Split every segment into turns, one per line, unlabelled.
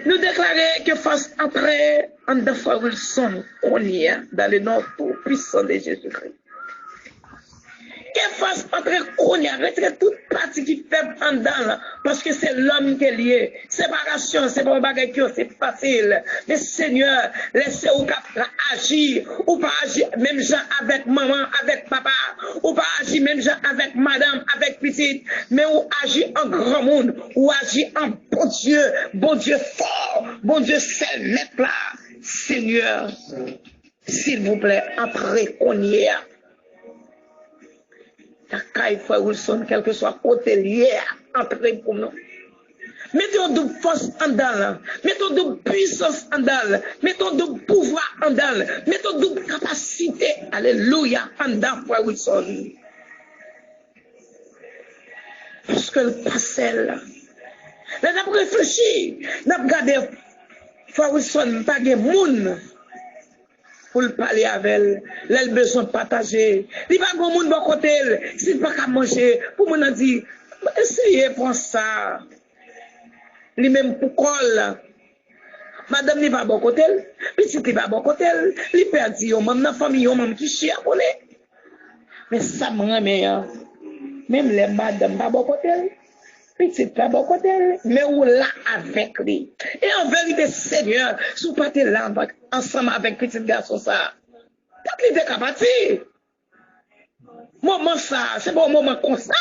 Nous déclarer que face après en de frère Wilson, on y est dans le nom tout puissant de Jésus-Christ. Qu'elle fasse entrer qu'on y a retiré toute partie qui fait en dedans, parce que c'est l'homme qui est lié. Séparation, c'est pas un bagage, c'est facile. Mais Seigneur, laissez-vous agir, ou pas agir même gens avec maman, avec papa, ou pas agir même gens avec madame, avec petite, mais ou agir en grand monde, ou agir en bon Dieu fort, bon Dieu seul net là. Seigneur, s'il vous plaît, entrez qu'on y est. Ta caille, frère Wilson, quel que soit hôtelier, entrez pour nous. Mettons de force en dedans, mettons de puissance en dedans, mettons de pouvoir en dedans, mettons de capacité, alléluia, en dedans, frère Wilson. Parce que le passel, là, n'a pas réfléchi, n'a pas regardé, frère Wilson, pas de monde. Pour le parler avec elle, elle a besoin de partager. Il n'y a pas de monde bon côté, s'il pas qu'à manger, pour moi dire, essayez pour ça. Lui même pour col. Madame n'est pas bon côté, petit n'est pas bon côté, il perd même dans la famille, même qui chie à connaître. Mais ça me remet, même les madame pas bon côté. Petit pas bon côté, mais ou là avec lui. Et en vérité, Seigneur, si vous partez là ensemble avec petit garçon, ça, t'as l'idée qu'à partir. Moment ça, c'est pas un moment comme ça.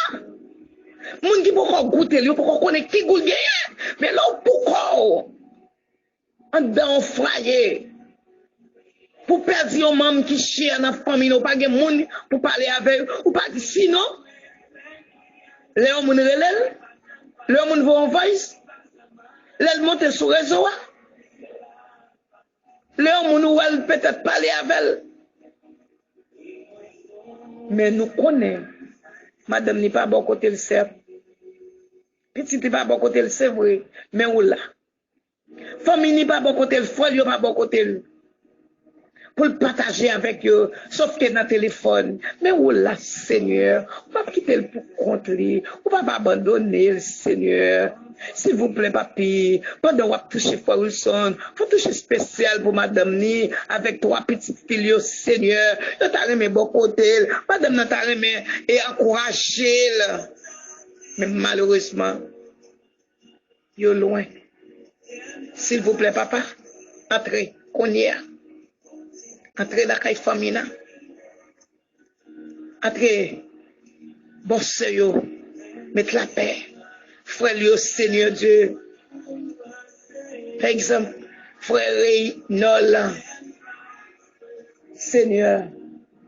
Moun qui peut goûter, il peut connaître qui goûte bien. Mais là, pourquoi? En dedans, foyer. Pour perdre un membre qui chie dans la famille, ou pas de monde pour parler avec, ou pas de sinon, les hommes relèvent. Le monde va en voice, elle monte sur le réseau, le monde peut-être parler avec elle. Mais nous connaissons, madame n'est pas bon côté le cerf, petit n'est pas bon côté le c'est vrai, mais où là. Famille n'est pas bon côté le frère, n'est pas bon côté le. Pour le partager avec eux, sauf que dans le téléphone. Mais où là, Seigneur, on va quitter le pour compte lui, on va pas abandonner le Seigneur. S'il vous plaît, papi, pendant qu'on toucher Frère Wilson, faut toucher spécial pour madame ni, avec trois petites filles, Seigneur. Yo t'a remis bon côté, madame n'a t'a remis et encourager. Mais malheureusement, yo loin. S'il vous plaît, papa, entrez, qu'on y est. Entrez dans la famille. Entrez, bon Seigneur, mettre la paix. Frère, Seigneur Dieu. Par exemple, frère Reynold. Seigneur,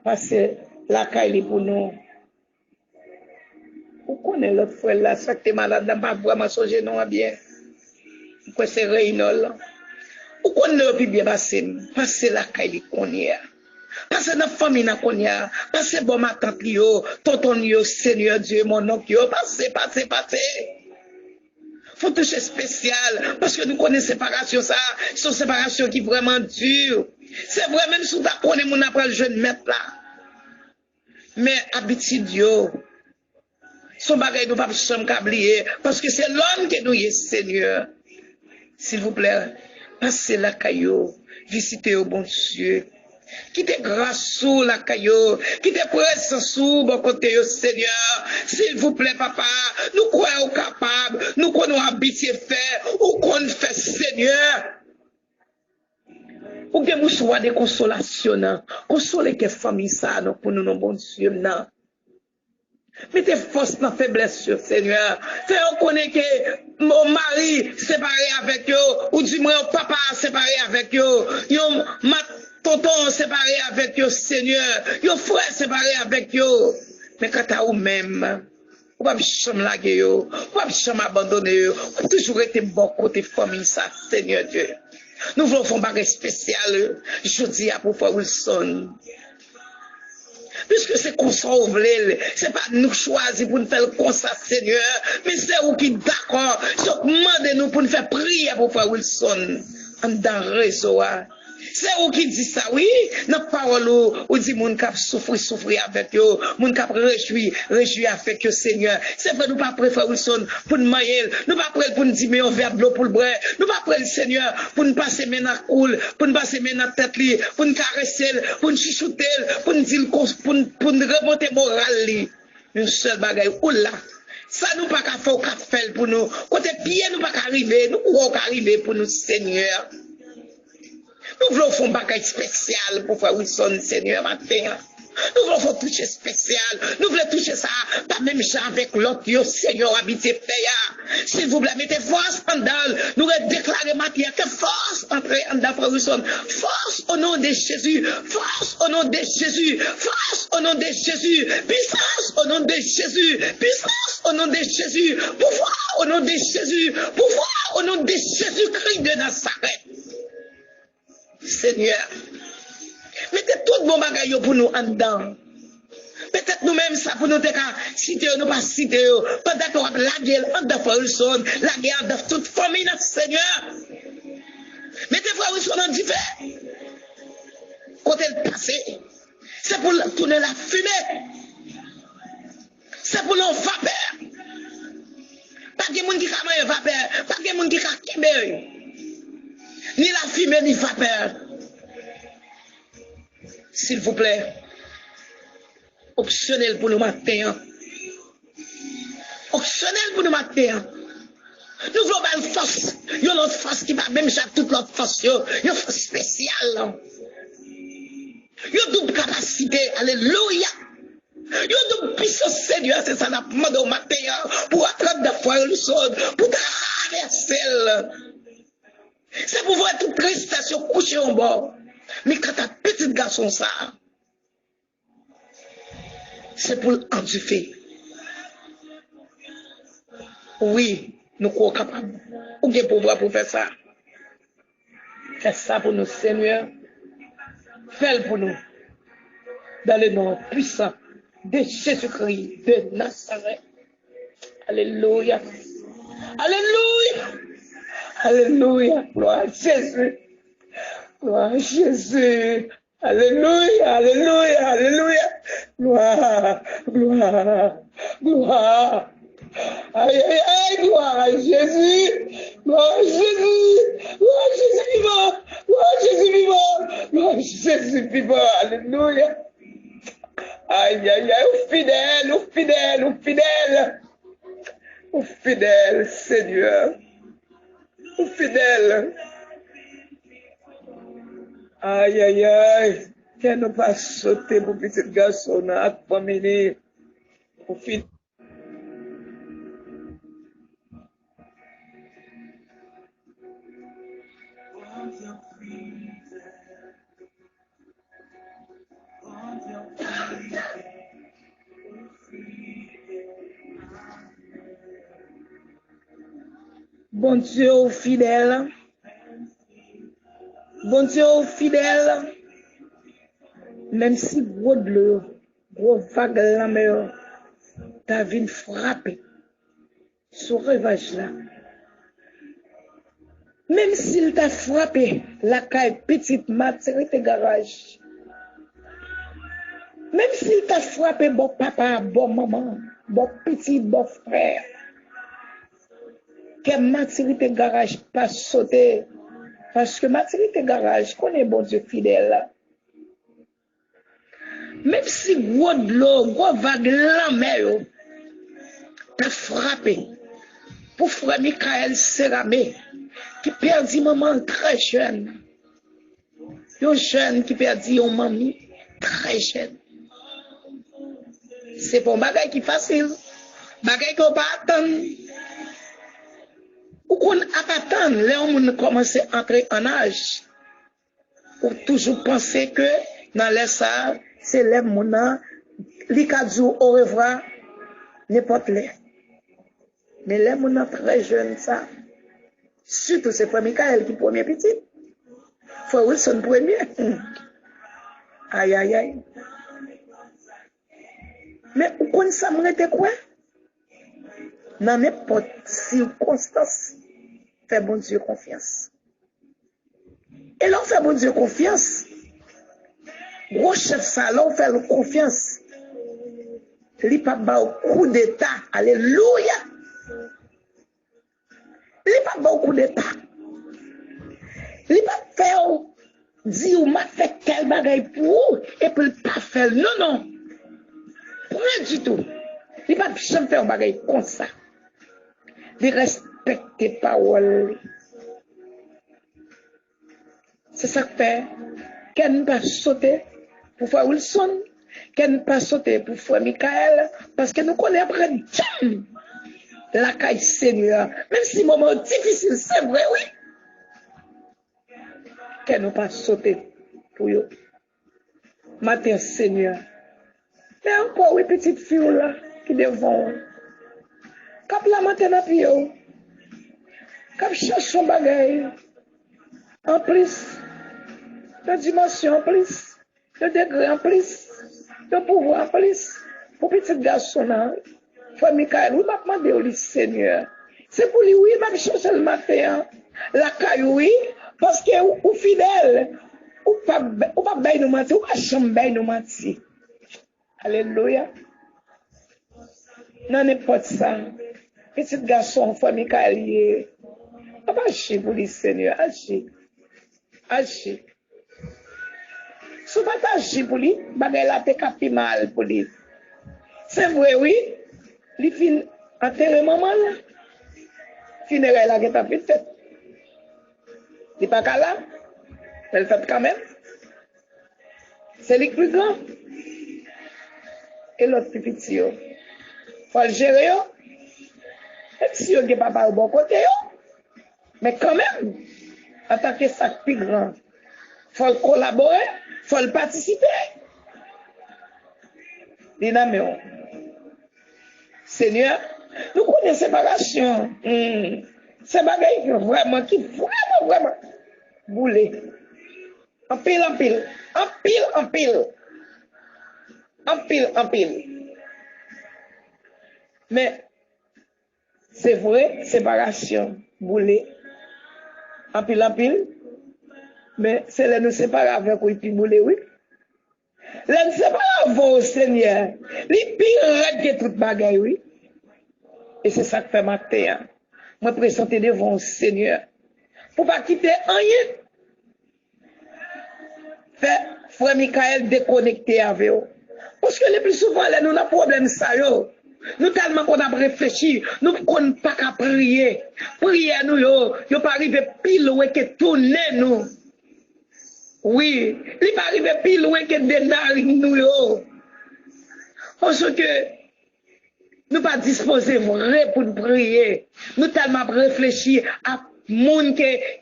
passez la caille pour nous. Vous connaissez l'autre frère là, ça que malade, n'a pas vraiment songé non bien. Pourquoi c'est Reynold? Ou qu'on ne peut bien passer la caille qu'on y a. Passer dans la famille qu'on y a. Passer bon ma tante yo, tonton yo, Seigneur Dieu, mon oncle yo. Passer. Faut toucher spécial. Parce que nous connaissons séparation ça. C'est une séparation qui est vraiment dure. C'est vrai, même si tu connais mon après le jeune maître là. Mais habitude yo. Son bagay nous pas jamais oublier. Parce que c'est l'homme qui nous est, Seigneur. S'il vous plaît. Passez la caillou, visitez au bon Dieu. Quittez grâce sous la caillou, quittez présence sous bon côté, Seigneur. S'il vous plaît, papa, nous croyons capables, nous connaissons habitué faire, ou qu'on fait, Seigneur. Ou que vous soyez des consolations, consolez que famille ça, pour nous, bon Dieu, non. Mettez force dans la faiblesse, Seigneur. Fais-on connaître que mon mari séparé avec eux, ou du moins papa séparé avec eux, ma tonton séparé avec eux, Seigneur, yon frère séparé avec eux. Mais quand à vous-même, vous ne pouvez jamais laguer eux, vous ne pouvez jamais abandonner eux, vous toujours été bon côté famille, ça, Seigneur Dieu. Nous voulons faire un bagage spécial, je dis à pour Frère Wilson. Puisque c'est qu'on s'en voulait, c'est pas nous choisir pour nous faire comme ça, Seigneur, mais c'est vous qui d'accord, c'est demandez nous pour nous faire prier pour Frère Wilson, en dans le réseau. C'est où qui dit ça, oui. Notre parole, ou dit moun kap souffrir avec yo, moun kap réjouir avec yo, Seigneur. C'est vrai, nous pas prêts, frère Wilson, pour nous mailler, nous pas prêts pour nous dire, mais on verre de l'eau pour le bras, nous pas prêts, Seigneur, pour nous passer maintenant cool, pour nous passer maintenant tête li, pour nous caresser, pour nous chuchoter, pour nous dire, pour nous remonter moral li. Une seule bagaille, ou là. Ça nous pas qu'à faire pour nous. Côté pied, nous pas qu'à arriver, nous pouvons arriver pour nous, Seigneur. Nous voulons faire un bagage spécial pour faire Wilson, Seigneur, matin. Nous voulons faire toucher spécial. Nous voulons toucher ça, pas même ça avec l'autre, Seigneur, habité paya. S'il vous plaît, mettez force en dedans. Nous allons déclarer matin que force entrer en dedans, frère Wilson. Force au nom de Jésus. Force au nom de Jésus. Force au nom de Jésus. Puissance au nom de Jésus. Puissance au nom de Jésus. Pouvoir au nom de Jésus. Pouvoir au nom de Jésus-Christ de Nazareth. Seigneur, mettez tout bon bagaille pour nous en dedans. Peut-être nous-mêmes, ça pour nous citer, nous pas citer, pendant qu'on a la guerre en dedans, frère Wilson, la guerre de toute famille, notre Seigneur. Mettez frère Wilson en divers. Quand elle passe, c'est pour tourner la fumée. C'est pour l'en vapeur. Pas de monde qui a vapeur, pas de monde qui a kembe. Ni la fumée, ni vapeur. S'il vous plaît, optionnel pour nous matin. Optionnel pour nous matin. Nous voulons une force. Il y a une autre force qui va même chaque toute l'autre force. Il y a une force spéciale. Il y a une double capacité. Alléluia. Il y a une double puissance, Seigneur. C'est ça, nous demandons au matin pour attraper de foi le sol, pour traverser. C'est pour voir toute prestation couchée en bord. Mais quand un petit garçon ça, c'est pour l'endufer. Oui, nous sommes capables. Ou bien pouvoir pour faire ça. Fais ça pour nous, Seigneur. Fais-le pour nous. Dans le nom puissant de Jésus-Christ de Nazareth. Alléluia. Alléluia. Alléluia. Gloire à Jésus. Gloire à Jésus. Alléluia. Alléluia. Alléluia. Gloire. Gloire. Gloire. Aïe, aïe, aïe, gloire à Jésus. Gloire à Jésus. Gloire à Jésus vivant. Gloire à Jésus vivant. Gloire à Jésus vivant. Alléluia. Aïe, aïe, aïe, ou fidèle, ou fidèle, ou fidèle. Ou fidèle, Seigneur. Ou fidèle. Aïe, aïe, aïe. Qu'elle ne pas sauter pour petit garçon, à famille. Ou fidèle. Bon Dieu fidèle. Bon Dieu fidèle. Même si gros de l'eau, gros vague la mer, ta vie frappée sur le rivage là. Même s'il t'a frappé la caille petite maturité garage. Même s'il t'a frappé bon papa, bon maman, bon petit, bon frère. Que maturité garage pas sauter. Parce que maturité garage, connaît bon Dieu fidèle. Même si gros de l'eau, gros vague la mer, t'a frappé. Pour frère Michael Séramé, qui perdit maman très jeune. Un jeune qui perdit une maman très jeune. C'est pas un bagage qui est facile. Bagage qu'on pas attendre. Ou qu'on a attendre, là on commence à entrer en âge. Ou toujours penser que dans les salles, c'est les mouna, les kadjou au revoir, n'importe les. Mais les mouna très jeunes, ça. Surtout c'est Frère Michael qui est premier petit. Frère Wilson premier. Aïe, aïe, aïe. Mais où qu'on ça m'était quoi? Dans n'importe circonstance, fais bon Dieu confiance. Et l'on fait bon Dieu confiance. Gros chef ça, l'on fait confiance. Il pas ba au coup d'état. Alléluia. Il pas ba au coup d'état. Il pas faire dire ou m'a fait quel bagage pour et puis pas faire. Non, non. Rien du tout. Il pas jamais faire un bagage comme ça. Il respecte les paroles. C'est ça que fait. Qu'elle ne pas sauter pour faire Wilson. Qu'elle ne pas sauter pour faire Michael. Parce que nous connaissons après Dieu. La caille Seigneur. Même si moment difficile, c'est vrai, oui. Qu'elle ne pas sauter pour eux. Matin Seigneur. Mais encore, oui, petite fille là, qui devant. Cap la matin à pied. Cap cherche son bagage. En plus. De dimension en plus, de degré en plus, de pouvoir en plus. Pour petit garçon, frère Michael, oui, m'a demandé au Seigneur. C'est pour lui, oui, m'a cherché le matin. La caille, oui, parce que ou fidèle, ou pas bien nous mentir, ou pas jamais bien nous mentir. Alléluia. Non, n'importe ça. Petit garçon, frère Michael, on va agir pour lui, Seigneur, agir. Agir. Si vous pas agir pour lui, bagay la te kapi mal pour lui. C'est vrai, oui. Il fin enterrer maman là. Funérailles là qui t'a fait. Il n'est pas là. Elle fait quand même. C'est le plus grand. Et l'autre plus petit. Il faut le gérer. Et si on n'est pas au bon côté. Mais quand même, en tant que ça plus grand, il faut collaborer. Il faut participer. Dynamique. Seigneur, nous connaissons séparation. C'est bagaille qui vraiment boulé. En pile. Mais c'est vrai, séparation, boulé. En pile. Mais c'est là nous séparer avec oui, puis boulé, oui. Là nous séparer avec Seigneur. Les pires que toute bagaille, oui. Et c'est ça que fait matin. Moi, présenter devant le Seigneur. Pour pas quitter rien. Fait, frère Michael déconnecté avec eux. Parce que le plus souvent, là, nous avons un problème, ça, yo. Nous tellement qu'on a réfléchi, nous ne pouvons pas qu'à prier. Prier nous, yo pas arrivé pile loin que tourner nous. Oui, il pas arrivé pile loin que dénarrer nous, yo. Parce que nous pas disposés vrai pour prier. Nous tellement réfléchi à monde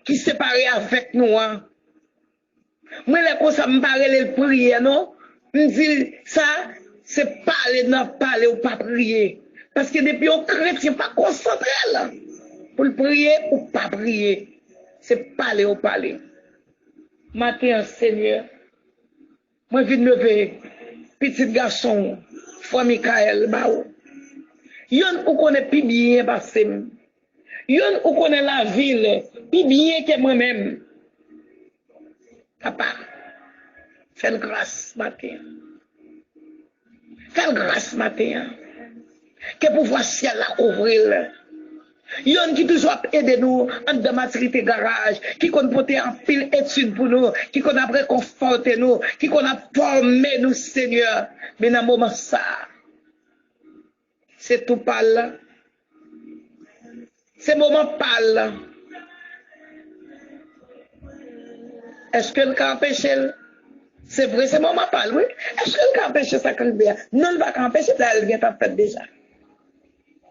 qui séparé avec nous. Hein. Moi, les causes, ça me paraît le prier, non? Me dit ça, c'est parler, non parler ou pas prier. Parce que depuis on chrétien pas concentré là. Pour le prier ou pas prier. C'est parler ou parler. Matin, Seigneur, moi, je viens de lever, petit garçon, frère Michael, bao. Yon ou connaît plus bien passé. Yon ou connaît la ville plus bien que moi-même. Papa, fais grâce matin. Fais grâce matin. Que pouvoir ciel la couvrir. Yon qui toujours aide nous en de maturité garage, qui qu'on porter en pile étude pour nous, qui qu'on a réconforté nous, qui qu'on a formé nous, Seigneur. Mais dans le moment ça, c'est tout pâle. C'est moment pâle. Est-ce que le cas empêche? C'est vrai, c'est moment pâle, oui. Est-ce que le cas empêche ça quand bien? Non, le cas empêche ça, elle vient en fait déjà.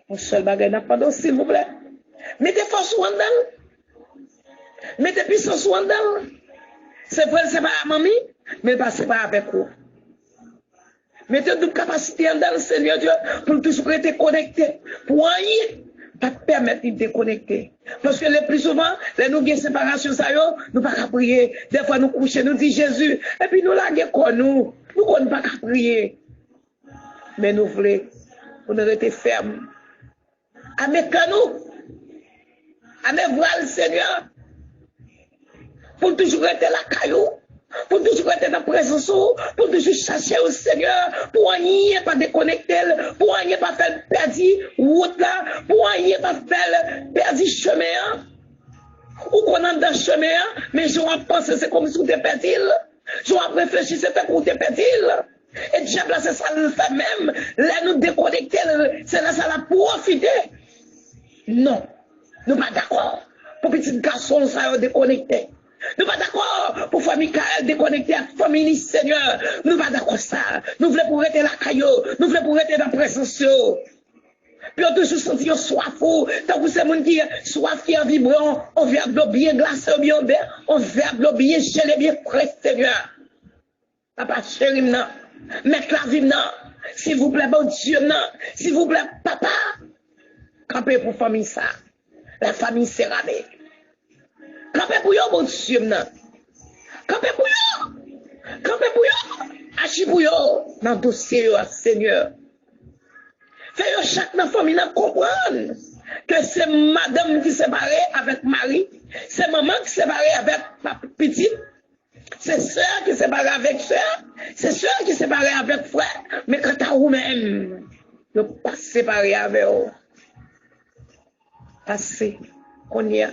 Mon seul bagage n'a pas d'eau, s'il vous plaît. Mettez force ou en dedans. Mettez puissance ou en dedans. C'est vrai, c'est pas à mamie, mais c'est pas avec vous. Mettez toute capacité en dedans, Seigneur Dieu, pour toujours être connecté. Pour rien, pas permettre de déconnecter. Parce que le plus souvent, les nous avons séparation, ça y est, nous ne pouvons pas prier. Des fois, nous couchons, nous disons Jésus, et puis nous laguons nous. Nous ne pouvons pas prier. Mais nous voulons, pour nous rester fermes. Avec nous, avec vous, le Seigneur. pour toujours être la caillou, pour toujours être dans la présence, pour toujours chercher au Seigneur, pour rien pas déconnecter, pour rien pas faire perdre route là, pour rien pas faire perdre chemin, ou qu'on a dans le chemin, mais je vais penser c'est comme si vous étiez perdu, je vais réfléchir c'est comme si vous étiez perdu. Et diable, c'est ça le fait même, là nous déconnecter, c'est là ça l'a profité. Non, nous pas d'accord. Pour petit garçon, ça déconnecté. Nous pas d'accord pour famille Michael déconnecté à famille Seigneur. Nous pas d'accord ça. Nous voulons pour être la caillou. Nous voulons pour être dans la présence. Puis on toujours senti soif. Tant que c'est monde qui soif, qui est vibrant, on verbe l'eau bien glacé, bien vert, on verbe l'eau bien gelé, bien frais, Seigneur. Papa chéri, non. Mettre la vie, non. S'il vous plaît, bon Dieu, non. S'il vous plaît, papa. Campez pour famille ça. La famille Séramé. Campez pour yo, bon Dieu, non. Campez pour yo. Campez pour yo. Achi pour yo. Dans le dossier, Seigneur. Fait yo chaque dans famille comprendre que c'est madame qui séparée avec Marie. C'est maman qui séparée avec ma petite. C'est sœur qui séparée avec sœur. C'est sœur qui séparée avec frère. Mais quand t'as vous-même, ne pas séparer avec eux. Passé, qu'on y a,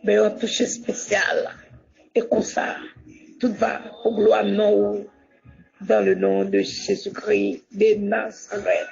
mais un toucher spécial. Et comme ça, tout va pour gloire non, dans le nom de Jésus-Christ de Nazareth.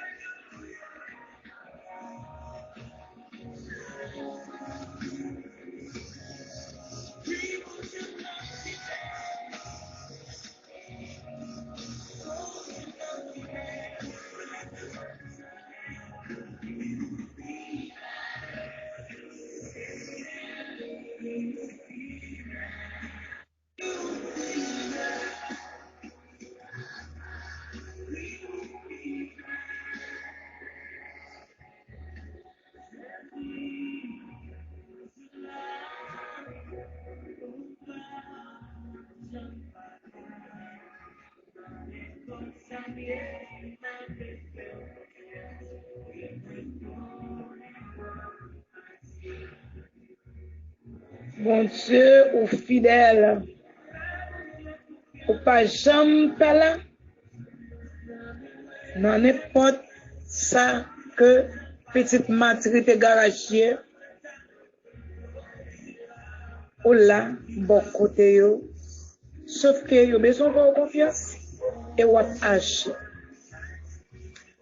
Bon Dieu, ou fidèle, ou pas jamais là, dans n'importe ça que petite maturité garagier, ou là, bon côté yo, sauf que yo besoin de confiance et ou agir.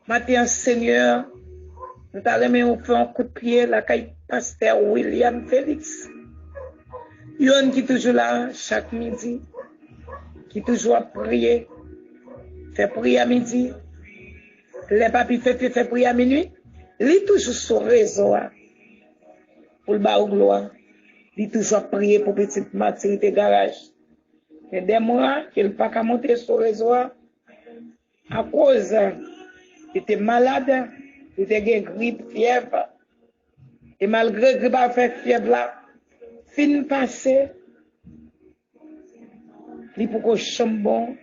Maintenant, Seigneur, nous t'allons faire un coup de pied la caille pasteur William Félix. Yon qui toujours là chaque midi, qui toujours prier, fait prier à midi, les papis fait prier à minuit, lui toujours sur réseau pour le bas au gloire, lui toujours prier pour petite maturité garage. Et des mois qu'il pas qu'à monter sur réseau à cause il était malade, il était grippe, fièvre, et malgré grippe a fait fièvre là. Fin passé, li pour que chambon,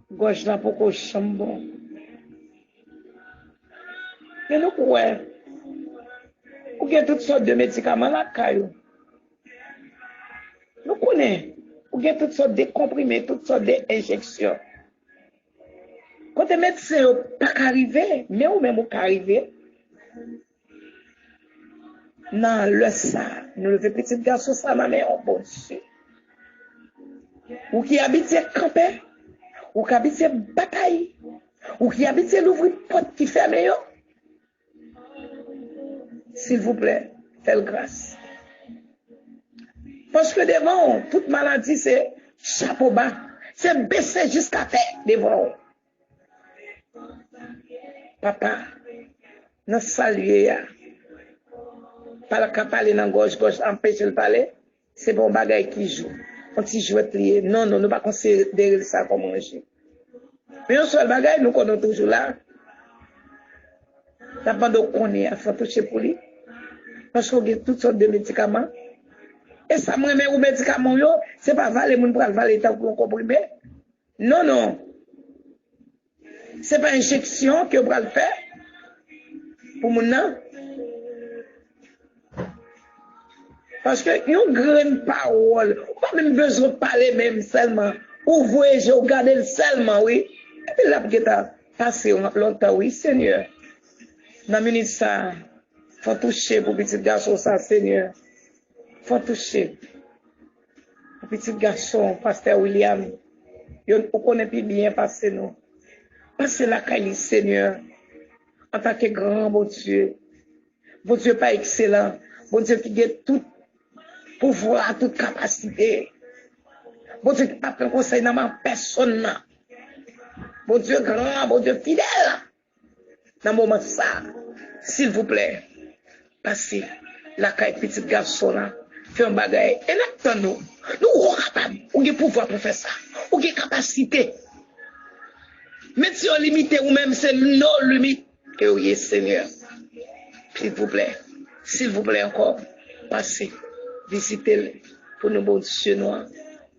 gauche là pour que chambon. Mais nous quoi? Ou il y a toutes sortes de médicaments là, caillou. Nous connaissons. Ou il y a toutes sortes de comprimés, toutes sortes d'injections. Quand les médecins n'ont pas arrivé, mais ou même ou arrivé. Non, le ça, nous le petit garçon, ça m'a mis en bon dessus. Ou qui habite campé, ou qui habite bataille, ou qui habite l'ouvrir porte qui ferme. S'il vous plaît, faites grâce. Parce que devant, toute maladie, c'est chapeau bas, c'est baisser jusqu'à terre devant. Papa, nous saluons. Pas la parler dans gauche, empêcher le parler, c'est bon bagage qui joue. On t'y joue plié. Non, non, nous ne pas considérer ça comme manger. Mais un seul bagage, nous connaissons toujours là. La bande qu'on est, il faut toucher pour lui. Parce qu'on a toutes sortes de médicaments. Et ça me remet aux médicaments, c'est pas valer mon bras, valer tant qu'on comprimé. Non, non. C'est pas injection que vous allez faire. Pour mon nom. Parce que une grande parole, pas même besoin de parler même seulement. Ouvrez, je regarde seulement, oui. Et puis là, peut passé longtemps, oui, Seigneur. Dans la minute ça, faut toucher pour petit garçon ça, Seigneur. Faut toucher. Pour petit garçon, Pasteur William. On connaît plus bien passer nous. Passer la caille, Seigneur. En tant que grand, bon Dieu. Bon Dieu, pas excellent. Bon Dieu qui a tout pouvoir, toute capacité. Bon Dieu qui n'a pas de conseil dans ma personne. Bon Dieu grand, bon Dieu fidèle. Dans le moment ça, s'il vous plaît, passez la caille petit garçon là, fait un bagage. Et là, nous sommes capables, nous avons pouvoir pour faire ça. Nous avons capacité. Mais si on limite ou même c'est nos limites, que oui, Seigneur. S'il vous plaît encore, passez, visitez-le pour nous, bon Dieu noir.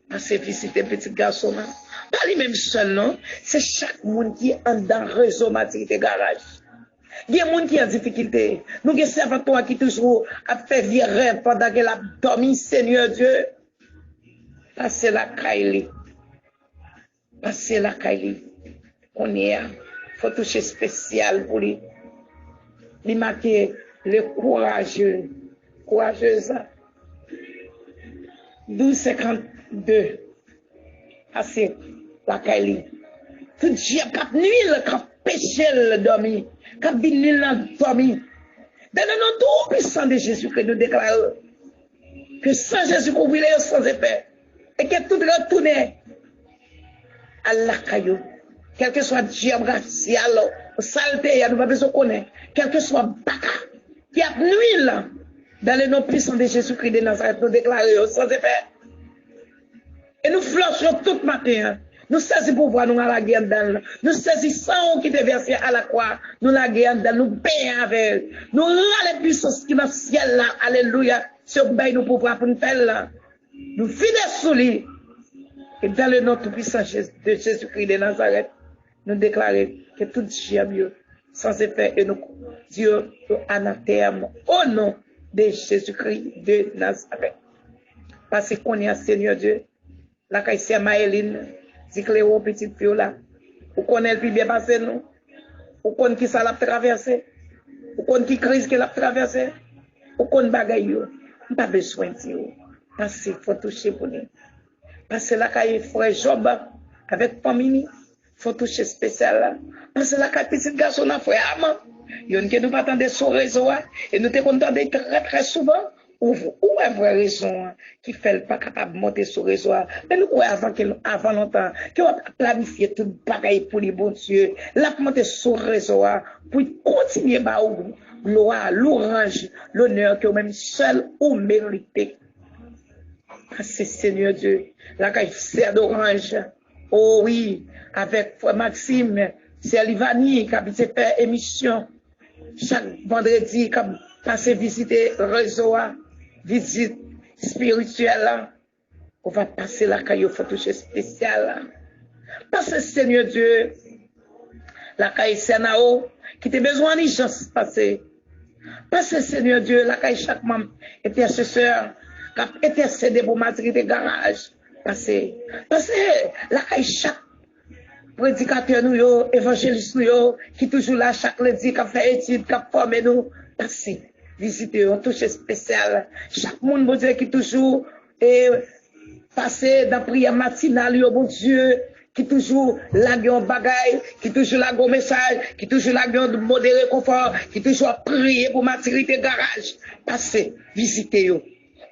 Passez, visitez petit garçon là. Pas lui même seul, non? C'est chaque monde qui est en dans réseau maturité garage. Il y a des gens qui ont des difficultés. Nous avons des servants qui toujours a fait vieux rêve pendant qu'elle a dormi, Seigneur Dieu. Passez la caille. Passez la caille. On est là. Il faut toucher spécial pour lui. Il marquer le courageux. Courageuse. 12,52. Passez la caille. Tout Dieu cap nuit, cap péché le dormi. Cap nuit le dormi. Dans le nom tout puissant de Jésus que nous déclarons que sans Jésus couvrir sans épée. Et que tout retourne à la caillou. Quel que soit Dieu racial, saleté, il y a nous pas besoin de connaître. Quel que soit baka, qui a nuit là, dans le nom puissant de Jésus-Christ de Nazareth, nous déclarons sans épée. Et nous flanchons tout matin. Nous saisissons pour voir nous à la guerre dans. Nous saisissons qui est versé à la croix. Nous la guerre dans. Nous payons avec. Nous rendons les puissances qui sont dans le ciel là. Alléluia. Sur nous pouvoir pour nous faire là. Nous fidèles sous lui. Et dans le nom tout puissant de Jésus-Christ de Nazareth, nous déclarons que tout diable sans effet et nous Dieu anathème au nom de Jésus-Christ de Nazareth. Parce qu'on est Seigneur Dieu. La caïsse Maëline, dit Cléo, petite fille là, ou connaît le plus bien passé nous, ou connaît qui ça l'a traversé, ou connaît qui crise qu'elle a traversé, ou connaît bagaille yo, pas besoin de yo, parce qu'il faut toucher pour nous. Parce que la caïsse frère Job, avec famille, faut toucher spécial là, parce que la caïsse petit garçon a frère Amand, yon que nous pas attendre sur réseau, et nous te contenter très très souvent, ou est vraie raison qui fait pas capable de monter sur le réseau. Mais nous croyons avant longtemps qu'on va planifier tout bagaille pour les bons Dieu. La monter sur le réseau pour continuer à gloire, l'orange, l'honneur que même seul ou mérité. C'est Seigneur Dieu. La caille serre d'orange. Oh oui, avec Frère Maxime, c'est Livani qui a fait émission chaque vendredi, qui a passé visiter le réseau. Visite spirituelle, on va passer la caille au toucher spécial. Parce que Seigneur Dieu, la caille Sénao, qui te besoin de chance passer. Parce que Seigneur Dieu, la caille chaque membre intercesseur, qui a intercédé pour maturité garage. Parce que la caille chaque prédicateur nous, évangéliste nous, qui toujours là chaque lundi, qui a fait étude, qui a formé nous. Parce visiter un toucher spécial. Chaque monde, bon Dieu, qui toujours passé dans la prière matinale, bon Dieu, qui toujours la un bagaille, qui toujours la un message, qui toujours la un modéré confort, qui toujours prier pour maturité garage. Passez, visiter yo.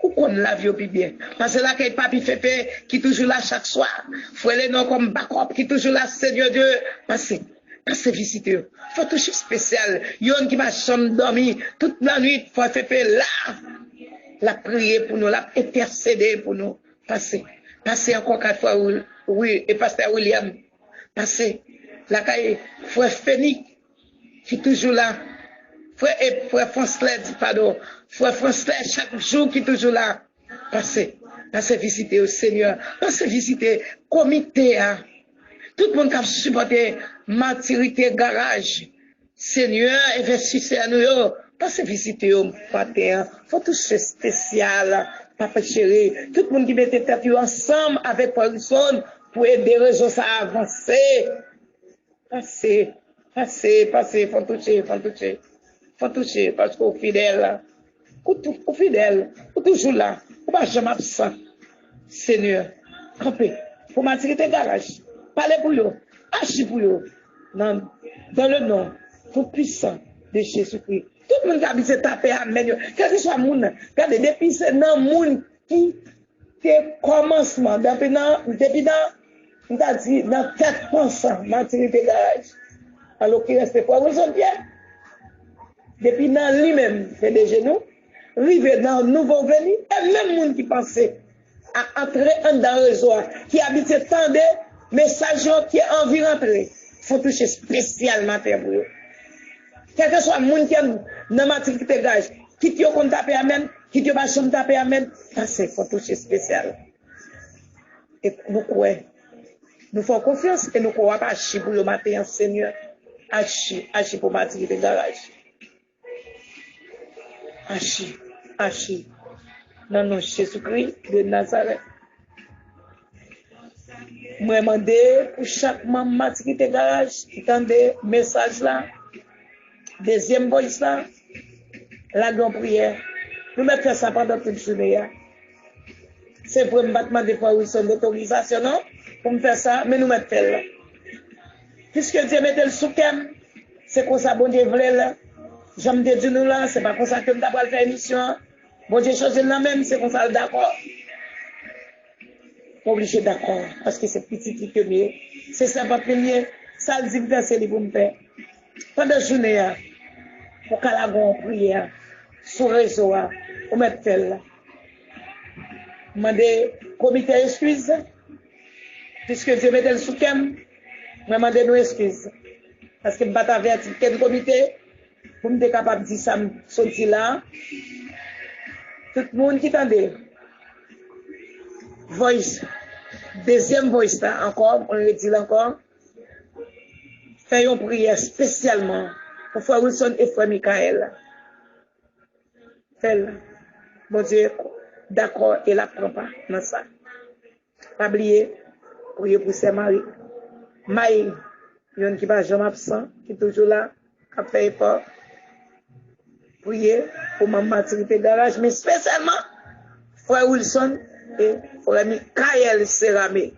Ou qu'on la vie bien. Parce que là, qu'il papi Féfé, qui toujours là chaque soir. Frère les noms comme backup, qui toujours là, Seigneur Dieu. Passez. Parce que visiter, faut toucher spécial. Yon qui va chambre dormir toute la nuit, faut faire là. La prier pour nous, la intercéder pour nous. Passez encore 4 fois, oui, et Pasteur William. Passez. La caille, frère Fénix, qui toujours là. Frère Francelet, pardon. Frère Francelet, chaque jour qui toujours là. Passez visiter au Seigneur. Passez visiter comité, hein. Tout le monde qui a supporté maturité garage. Seigneur, investissez à nous Passez visiter au matin, faut toucher spécial, papa chéri, tout le monde qui mettait tête ensemble avec Paulson pour aider les gens à avancer. Passez, faut toucher, parce qu'au fidèle, au fidèle, au toujours là, au pas jamais absent. Seigneur, campez, pour m'attirer tes garages, parlez pour eux, agis pour eux, dans le nom tout puissant de Jésus-Christ. Tout le monde qui habite taper amen, quel que soit le monde, regardez, depuis c'est dans le monde qui est commencement, depuis dans, on t'a dit, dans 4%, m'attirer tes garages. Alors qu'il reste pas Wilson Pierre. Depuis dans lui-même, fait des genoux, arrivé dans le nouveau venu, et même monde qui pensait à entrer dans le réseau, qui habite tant de messages qui est envie rentrer, faut toucher spécialement pour eux. Quel que soit le monde qui est dans la matriculité de gage, qui te compte taper amen, qui te va chambre taper amen, ça c'est faut toucher spécial. Et nous croyons, nous faisons confiance et nous croyons pas agir pour le matin, Seigneur. Agis pour matriculité de garage. Agis. Dans le nom de Jésus-Christ de Nazareth. Moi, je demande pour chaque membre matriculité de garage qui tend des messages là, deuxième voice là, la grande prière. Nous mettons faire ça pendant toute journée. C'est pour me battre des fois où ils sont d'autorisation, non? Pour me faire ça, mais nous mettons faire là. Puisque Dieu mette le soukem, c'est comme ça, bon Dieu voulait là. J'aime te dire nous là, c'est pas comme ça que nous avons fait émission. Bon Dieu choisi là même, c'est comme ça, d'accord. Obligé d'accord, parce que c'est petit que mieux. C'est ça, pas mieux. Ça le dit que c'est les bons pères. Pendant la journée, pour qu'elle ait une prière, sur le réseau, on met tel là. Demandez comité excuse, puisque Dieu mette le soukem. Je demande nous excuses. Parce que je vais avertir quel comité pour me être capable de dire ça, sortir là. Tout le monde qui tendait. Voice. Deuxième voice là, encore, on le dit encore. Fais une prière spécialement pour Frère Wilson et Frère Michael. Fais-le. Bon Dieu, d'accord, et la prend pas dans ça. Pas oublier, prier pour ses maris. Maï, il y en a qui va jamais absent, qui est toujours là, qui fait effort. Prier pour ma maturité de garage, mais spécialement, Frère Wilson et Frère Michael Séramé.